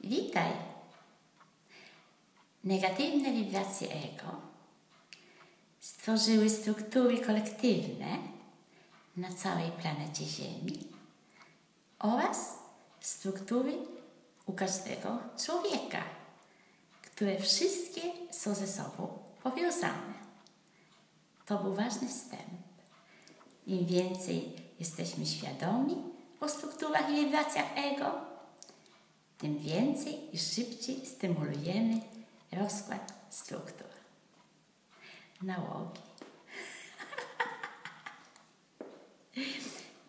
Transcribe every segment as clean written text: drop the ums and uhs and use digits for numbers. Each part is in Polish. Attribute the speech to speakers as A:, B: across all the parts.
A: Witaj! Negatywne wibracje ego stworzyły struktury kolektywne na całej planecie Ziemi oraz struktury u każdego człowieka, które wszystkie są ze sobą powiązane. To był ważny wstęp. Im więcej jesteśmy świadomi o strukturach i wibracjach ego, tym więcej i szybciej stymulujemy rozkład struktur. Nałogi.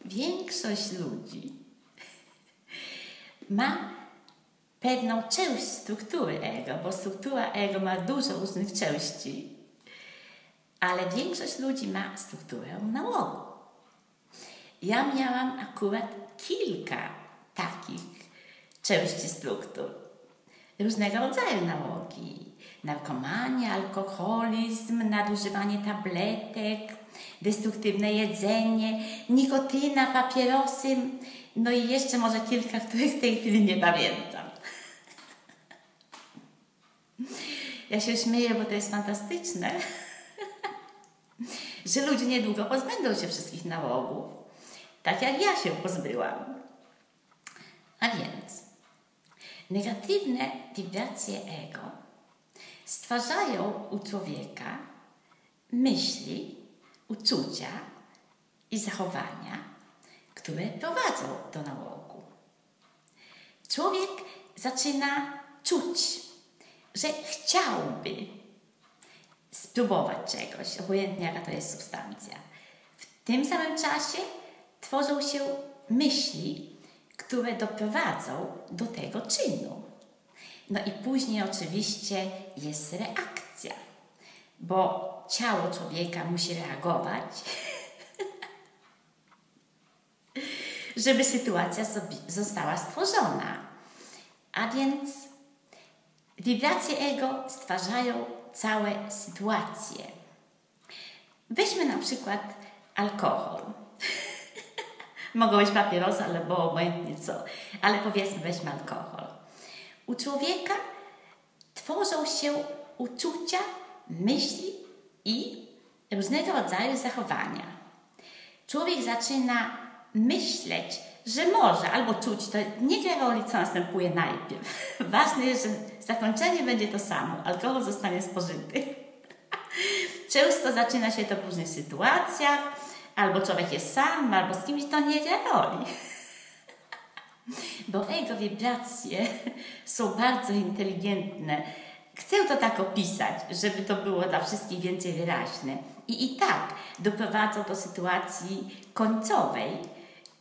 A: Większość ludzi ma pewną część struktury ego, bo struktura ego ma dużo różnych części, ale większość ludzi ma strukturę nałogu. Ja miałam akurat kilka takich części struktur. Różnego rodzaju nałogi. Narkomania, alkoholizm, nadużywanie tabletek, destruktywne jedzenie, nikotyna, papierosy, no i jeszcze może kilka, których w tej chwili nie pamiętam. Ja się śmieję, bo to jest fantastyczne, że ludzie niedługo pozbędą się wszystkich nałogów, tak jak ja się pozbyłam. A więc negatywne wibracje ego stwarzają u człowieka myśli, uczucia i zachowania, które prowadzą do nałogu. Człowiek zaczyna czuć, że chciałby spróbować czegoś, obojętnie jaka to jest substancja. W tym samym czasie tworzą się myśli, które doprowadzą do tego czynu. No i później oczywiście jest reakcja, bo ciało człowieka musi reagować, żeby sytuacja została stworzona. A więc wibracje ego stwarzają całe sytuacje. Weźmy na przykład alkohol. Mogą być papierosy, albo obojętnie co. Ale powiedzmy, weźmy alkohol. U człowieka tworzą się uczucia, myśli i różnego rodzaju zachowania. Człowiek zaczyna myśleć, że może, albo czuć, to nie gra roli, co następuje najpierw. Ważne jest, że zakończenie będzie to samo. Alkohol zostanie spożyty. Często zaczyna się to w różnych sytuacjach, albo człowiek jest sam, albo z kimś, to nie gra roli. Bo ego wibracje są bardzo inteligentne. Chcę to tak opisać, żeby to było dla wszystkich więcej wyraźne. I tak doprowadzą do sytuacji końcowej,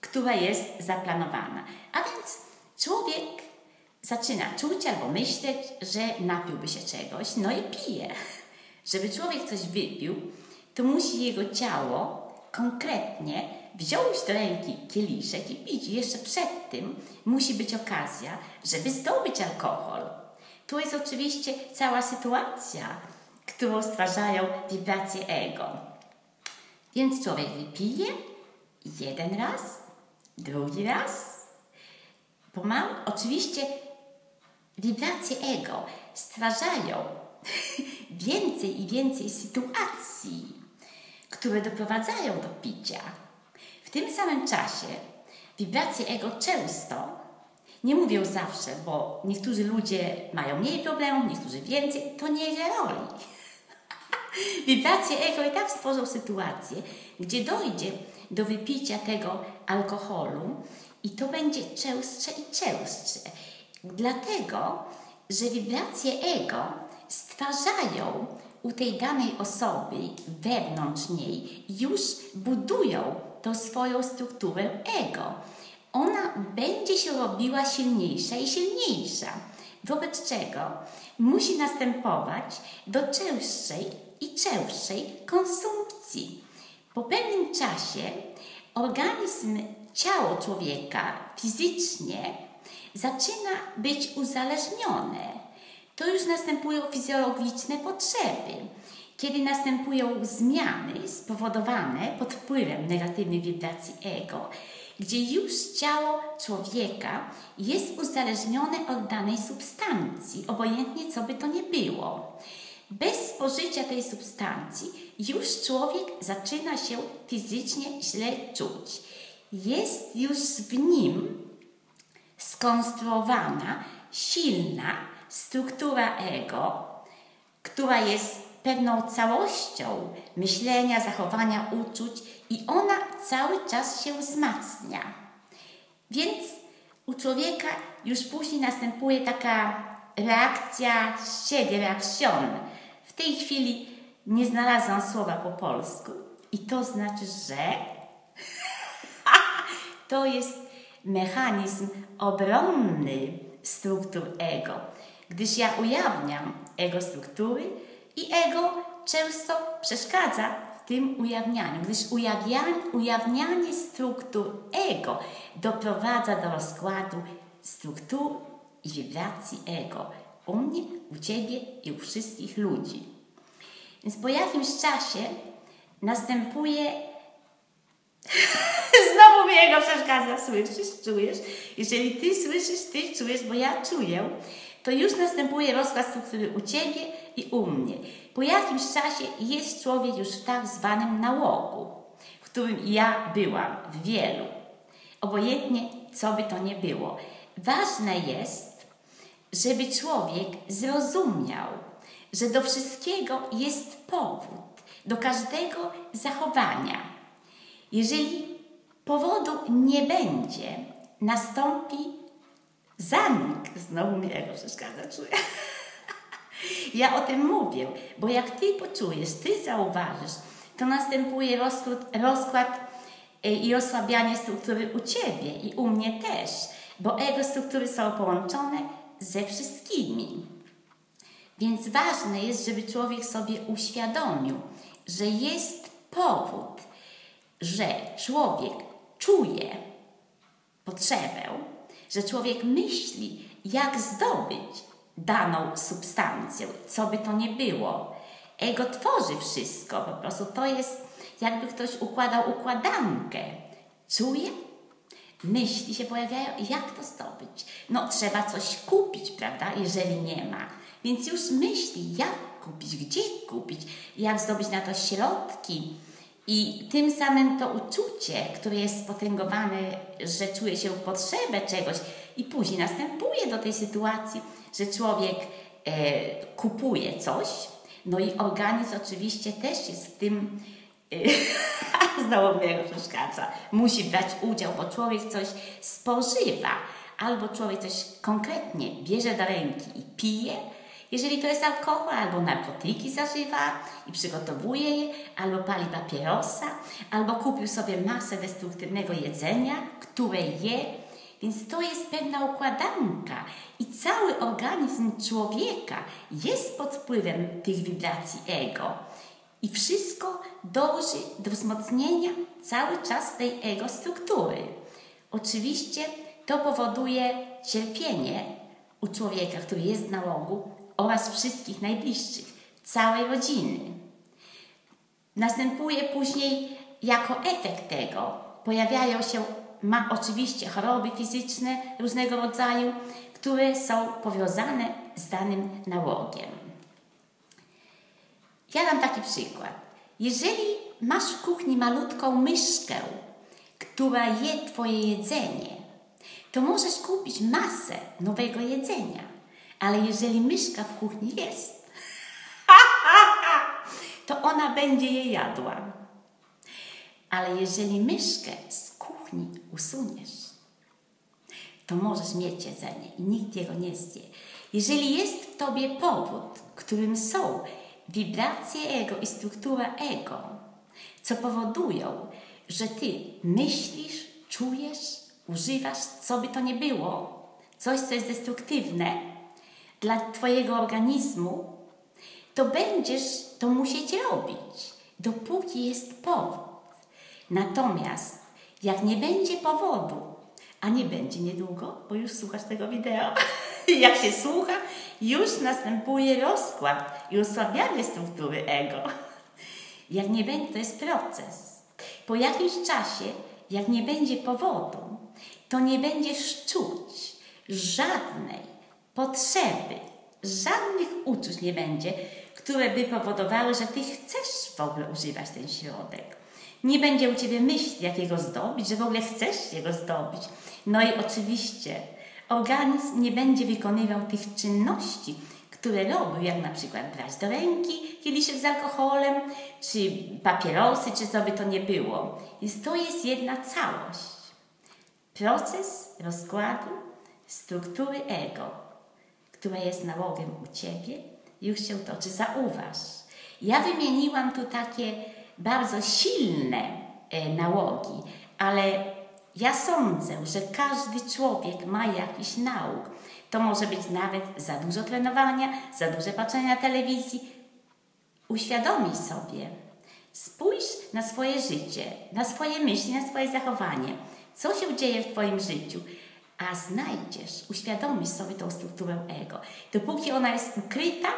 A: która jest zaplanowana. A więc człowiek zaczyna czuć albo myśleć, że napiłby się czegoś, no i pije. Żeby człowiek coś wypił, to musi jego ciało konkretnie wziąć do ręki kieliszek i pić. I jeszcze przed tym musi być okazja, żeby zdobyć alkohol. Tu jest oczywiście cała sytuacja, którą stwarzają wibracje ego. Więc człowiek wypije jeden raz, drugi raz. Pomału, oczywiście wibracje ego stwarzają więcej i więcej sytuacji, które doprowadzają do picia. W tym samym czasie wibracje ego często, nie mówię zawsze, bo niektórzy ludzie mają mniej problemów, niektórzy więcej, to nie gra roli. Wibracje ego i tak stworzą sytuację, gdzie dojdzie do wypicia tego alkoholu i to będzie częstsze i częstsze. Dlatego, że wibracje ego stwarzają u tej danej osoby, wewnątrz niej, już budują tą swoją strukturę ego. Ona będzie się robiła silniejsza i silniejsza, wobec czego musi następować do częstszej i częstszej konsumpcji. Po pewnym czasie organizm, ciało człowieka fizycznie zaczyna być uzależnione. To już następują fizjologiczne potrzeby. Kiedy następują zmiany spowodowane pod wpływem negatywnych wibracji ego, gdzie już ciało człowieka jest uzależnione od danej substancji, obojętnie co by to nie było. Bez spożycia tej substancji już człowiek zaczyna się fizycznie źle czuć. Jest już w nim skonstruowana silna struktura ego, która jest pewną całością myślenia, zachowania, uczuć i ona cały czas się wzmacnia. Więc u człowieka już później następuje taka reakcja z siebie, reakcjon. W tej chwili nie znalazłam słowa po polsku i to znaczy, że to jest mechanizm obronny struktur ego, gdyż ja ujawniam ego struktury i ego często przeszkadza w tym ujawnianiu, gdyż ujawnianie struktur ego doprowadza do rozkładu struktur i wibracji ego u mnie, u Ciebie i u wszystkich ludzi. Więc po jakimś czasie następuje znowu mi ego przeszkadza, słyszysz, czujesz? Jeżeli Ty słyszysz, Ty czujesz, bo ja czuję, to już następuje rozkład struktury u Ciebie i u mnie. Po jakimś czasie jest człowiek już w tak zwanym nałogu, w którym ja byłam, w wielu. Obojętnie, co by to nie było. Ważne jest, żeby człowiek zrozumiał, że do wszystkiego jest powód, do każdego zachowania. Jeżeli powodu nie będzie, nastąpi zanik. Znowu mi ego przeszkadza, czuję. Ja o tym mówię, bo jak Ty poczujesz, Ty zauważysz, to następuje rozkład i osłabianie struktury u Ciebie i u mnie też, bo ego struktury są połączone ze wszystkimi. Więc ważne jest, żeby człowiek sobie uświadomił, że jest powód, że człowiek czuje potrzebę, że człowiek myśli, jak zdobyć daną substancję, co by to nie było. Ego tworzy wszystko, po prostu to jest jakby ktoś układał układankę. Czuje, myśli się pojawiają, jak to zdobyć? No trzeba coś kupić, prawda, jeżeli nie ma. Więc już myśli, jak kupić, gdzie kupić, jak zdobyć na to środki. I tym samym to uczucie, które jest spotęgowane, że czuje się potrzebę czegoś i później następuje do tej sytuacji, że człowiek kupuje coś, no i organizm oczywiście też jest w tym, znowu mnie przeszkadza, musi brać udział, bo człowiek coś spożywa, albo człowiek coś konkretnie bierze do ręki i pije, jeżeli to jest alkohol, albo narkotyki zażywa i przygotowuje je, albo pali papierosa, albo kupił sobie masę destruktywnego jedzenia, które je. Więc to jest pewna układanka i cały organizm człowieka jest pod wpływem tych wibracji ego. I wszystko dąży do wzmocnienia cały czas tej ego struktury. Oczywiście to powoduje cierpienie u człowieka, który jest w nałogu, oraz wszystkich najbliższych, całej rodziny. Następuje później jako efekt tego, pojawiają się oczywiście choroby fizyczne różnego rodzaju, które są powiązane z danym nałogiem. Ja dam taki przykład. Jeżeli masz w kuchni malutką myszkę, która je Twoje jedzenie, to możesz kupić masę nowego jedzenia. Ale jeżeli myszka w kuchni jest, to ona będzie je jadła. Ale jeżeli myszkę z kuchni usuniesz, to możesz mieć jedzenie i nikt jego nie zje. Jeżeli jest w Tobie powód, którym są wibracje ego i struktura ego, co powodują, że Ty myślisz, czujesz, używasz, co by to nie było, coś, co jest destruktywne, dla Twojego organizmu, to będziesz to musieć robić, dopóki jest powód. Natomiast jak nie będzie powodu, a nie będzie niedługo, bo już słuchasz tego wideo, jak się słucha, już następuje rozkład i osłabianie struktury ego. Jak nie będzie, to jest proces. Po jakimś czasie jak nie będzie powodu, to nie będziesz czuć żadnej potrzeby, żadnych uczuć nie będzie, które by powodowały, że ty chcesz w ogóle używać ten środek. Nie będzie u ciebie myśli, jak jego zdobić, że w ogóle chcesz jego zdobić. No i oczywiście organizm nie będzie wykonywał tych czynności, które robił, jak na przykład brać do ręki kieliszek z alkoholem, czy papierosy, czy co by to nie było. Więc to jest jedna całość. Proces rozkładu struktury ego, która jest nałogiem u ciebie, już się toczy. Zauważ. Ja wymieniłam tu takie bardzo silne nałogi, ale ja sądzę, że każdy człowiek ma jakiś nałóg. To może być nawet za dużo trenowania, za duże patrzenia na telewizji. Uświadomij sobie. Spójrz na swoje życie, na swoje myśli, na swoje zachowanie. Co się dzieje w twoim życiu? A znajdziesz, uświadomisz sobie tą strukturę ego. Dopóki ona jest ukryta,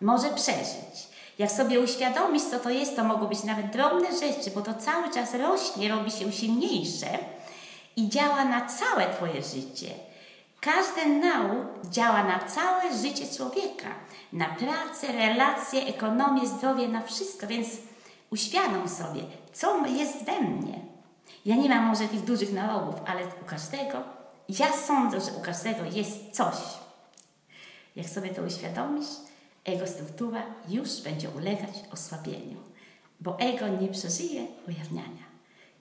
A: może przeżyć. Jak sobie uświadomisz, co to jest, to mogą być nawet drobne rzeczy, bo to cały czas rośnie, robi się silniejsze i działa na całe twoje życie. Każdy nauk działa na całe życie człowieka. Na pracę, relacje, ekonomię, zdrowie, na wszystko. Więc uświadom sobie, co jest we mnie. Ja nie mam może tych dużych nałogów, ale u każdego, ja sądzę, że u każdego jest coś. Jak sobie to uświadomisz, ego struktura już będzie ulegać osłabieniu, bo ego nie przeżyje ujawniania.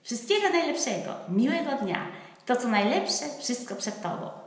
A: Wszystkiego najlepszego, miłego dnia. To, co najlepsze, wszystko przed tobą.